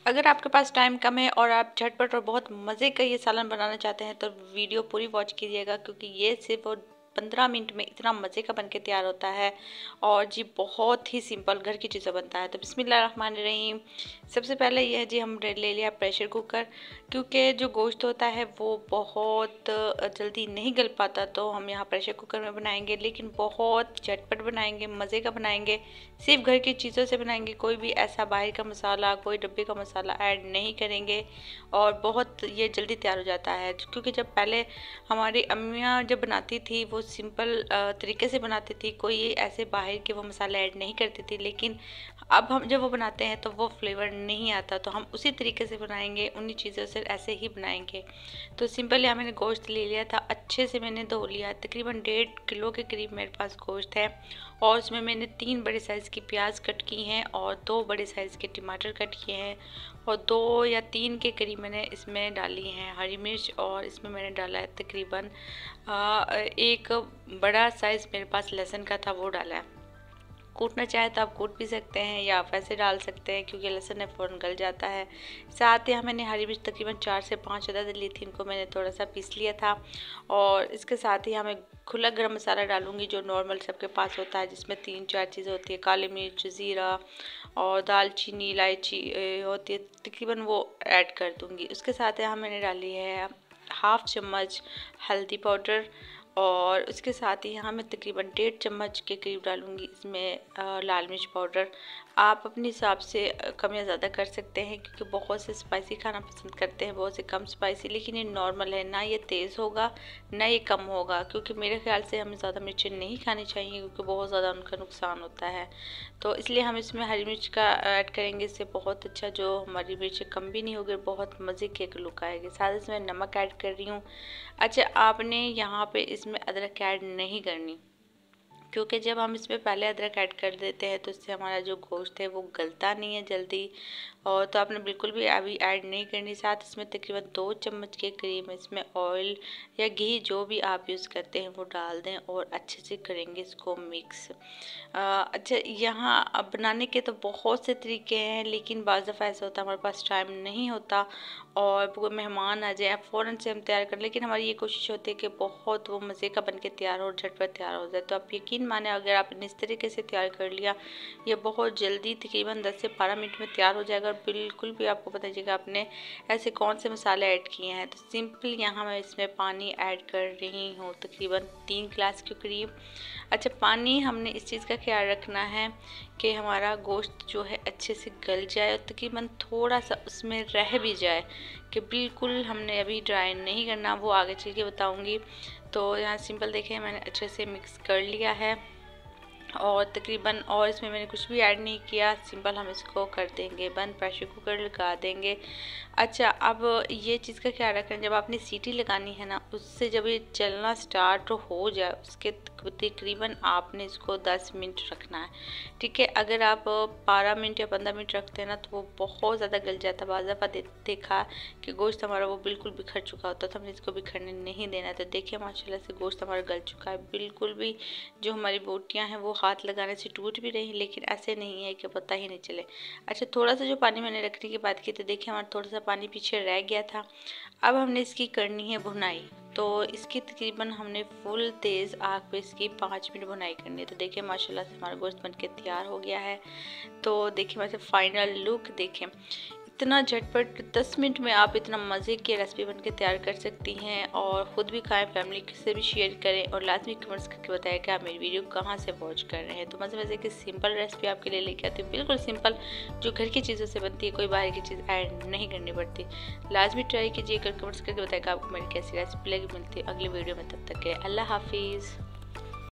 अगर आपके पास टाइम कम है और आप झटपट और बहुत मज़े का ये सालन बनाना चाहते हैं तो वीडियो पूरी वॉच कीजिएगा, क्योंकि ये सिर्फ और 15 मिनट में इतना मज़े का बनके तैयार होता है और जी बहुत ही सिंपल घर की चीज़ें बनता है। तो बिस्मिल्लाहिर्रहमानिर्रहीम। सबसे पहले ये है जी, हम ले लिया प्रेशर कुकर, क्योंकि जो गोश्त होता है वो बहुत जल्दी नहीं गल पाता, तो हम यहाँ प्रेशर कुकर में बनाएंगे, लेकिन बहुत झटपट बनाएंगे, मज़े का बनाएंगे, सिर्फ घर की चीज़ों से बनाएंगे। कोई भी ऐसा बाहर का मसाला, कोई डब्बे का मसाला ऐड नहीं करेंगे और बहुत ये जल्दी तैयार हो जाता है। क्योंकि जब पहले हमारी अम्मियाँ जब बनाती थी वो सिंपल तरीके से बनाती थी, कोई ऐसे बाहर के वो मसाले ऐड नहीं करती थी, लेकिन अब हम जब वो बनाते हैं तो वो फ्लेवर नहीं आता, तो हम उसी तरीके से बनाएंगे, उन्हीं चीज़ों से ऐसे ही बनाएंगे। तो सिंपल यहाँ मैंने गोश्त ले लिया था, अच्छे से मैंने धो लिया। तकरीबन 1.5 किलो के करीब मेरे पास गोश्त है और उसमें मैंने 3 बड़े साइज़ की प्याज कट की हैं और 2 बड़े साइज़ के टमाटर कट किए हैं और 2 या 3 के करीब मैंने इसमें डाली हैं हरी मिर्च, और इसमें मैंने डाला है तकरीबन एक बड़ा साइज़ मेरे पास लहसुन का था, वो डाला है। कूटना चाहे तो आप कूट भी सकते हैं या आप ऐसे डाल सकते हैं, क्योंकि लहसुन में फ़ौरन गल जाता है। साथ ही मैंने हरी मिर्च तकरीबन 4 से 5 अदद ली थी, इनको मैंने थोड़ा सा पीस लिया था। और इसके साथ ही मैं खुला गरम मसाला डालूंगी जो नॉर्मल सबके पास होता है, जिसमें 3-4 चीज़ें होती है, काली मिर्च, ज़ीरा और दालचीनी, इलायची होती है, तकरीबन वो ऐड कर दूँगी। उसके साथ यहाँ मैंने डाली है 1/2 चम्मच हल्दी पाउडर और उसके साथ ही यहाँ मैं तकरीबन 1.5 चम्मच के करीब डालूँगी इसमें लाल मिर्च पाउडर। आप अपने हिसाब से कम या ज़्यादा कर सकते हैं, क्योंकि बहुत से स्पाइसी खाना पसंद करते हैं, बहुत से कम स्पाइसी, लेकिन ये नॉर्मल है, ना ये तेज़ होगा ना ये कम होगा, क्योंकि मेरे ख्याल से हमें ज़्यादा मिर्चें नहीं खानी चाहिए, क्योंकि बहुत ज़्यादा उनका नुकसान होता है। तो इसलिए हम इसमें हरी मिर्च का ऐड करेंगे, इससे बहुत अच्छा जो हमारी मिर्चें कम भी नहीं होगी, बहुत मज़े की एक लुक आएगी। साथ इसमें नमक ऐड कर रही हूँ। अच्छा, आपने यहाँ पे इसमें अदरक ऐड नहीं करनी, क्योंकि जब हम इसमें पहले अदरक ऐड कर देते हैं तो इससे हमारा जो गोश्त है वो गलता नहीं है जल्दी, और तो आपने बिल्कुल भी अभी ऐड नहीं करनी। साथ इसमें तकरीबन 2 चम्मच के करीब इसमें ऑयल या घी जो भी आप यूज़ करते हैं वो डाल दें और अच्छे से करेंगे इसको मिक्स। अच्छा, यहाँ बनाने के तो बहुत से तरीके हैं, लेकिन बाज़ दफ़ा ऐसा होता है हमारे पास टाइम नहीं होता और कोई मेहमान आ जाए फ़ौरन से हम तैयार कर, लेकिन हमारी ये कोशिश होती है कि बहुत वो मज़े का बन के तैयार हो और झटपट तैयार हो जाए। तो आप यकीन माने, अगर आपने इस तरीके से तैयार कर लिया, ये बहुत जल्दी तकरीबन 10 से 12 मिनट में तैयार हो जाएगा और बिल्कुल भी आपको पता चलेगा आपने ऐसे कौन से मसाले ऐड किए हैं। तो सिंपल यहाँ मैं इसमें पानी ऐड कर रही हूँ तकरीबन 3 गिलास के करीब। अच्छा, पानी हमने इस चीज़ का ख्याल रखना है कि हमारा गोश्त जो है अच्छे से गल जाए और तकरीबन थोड़ा सा उसमें रह भी जाए, कि बिल्कुल हमने अभी ड्राई नहीं करना, वो आगे चल के बताऊँगी। तो यहाँ सिंपल देखें मैंने अच्छे से मिक्स कर लिया है और तकरीबन, और इसमें मैंने कुछ भी ऐड नहीं किया, सिंपल हम इसको कर देंगे बंद, प्रेशर कुकर लगा देंगे। अच्छा, अब ये चीज़ का ख्याल रखना, जब आपने सीटी लगानी है ना, उससे जब ये चलना स्टार्ट हो जाए उसके तकरीबन आपने इसको 10 मिनट रखना है, ठीक है। अगर आप 12 मिनट या 15 मिनट रखते हैं ना तो वो बहुत ज़्यादा गल जाता है। बाज़ दफ़ा देखा कि गोश्त हमारा वो बिल्कुल बिखर चुका होता है, तो हमने इसको बिखरने नहीं देना। तो देखिए माशाल्लाह से गोश्त हमारा गल चुका है, बिल्कुल भी जो हमारी बोटियाँ हैं वो हाथ लगाने से टूट भी रही, लेकिन ऐसे नहीं है कि पता ही नहीं चले। अच्छा, थोड़ा सा जो पानी मैंने रखने की बात की, तो देखिए हमारा थोड़ा सा पानी पीछे रह गया था। अब हमने इसकी करनी है भुनाई, तो इसकी तकरीबन हमने फुल तेज़ आग पे इसकी 5 मिनट भुनाई करनी है। तो देखिए माशाल्लाह से हमारा गोश्त बनके तैयार हो गया है। तो देखिए वैसे फाइनल लुक देखें, इतना झटपट 10 मिनट में आप इतना मज़े की रेसिपी बनके तैयार कर सकती हैं और ख़ुद भी खाएं, फैमिली से भी शेयर करें और लाजमी कमेंट्स करके बताएं कि आप मेरी वीडियो कहाँ से वॉच कर रहे हैं। तो मज़े की सिंपल रेसिपी आपके लिए लेके आती हूँ, बिल्कुल सिंपल, जो घर की चीज़ों से बनती है, कोई बाहर की चीज़ ऐड नहीं करनी पड़ती। लाजमी ट्राई कीजिए, कमेंट्स करके बताएगा आपको मेरी कैसी रेसिपी लगी। मिलती है अगली वीडियो में, तब तक के अल्लाह हाफिज़।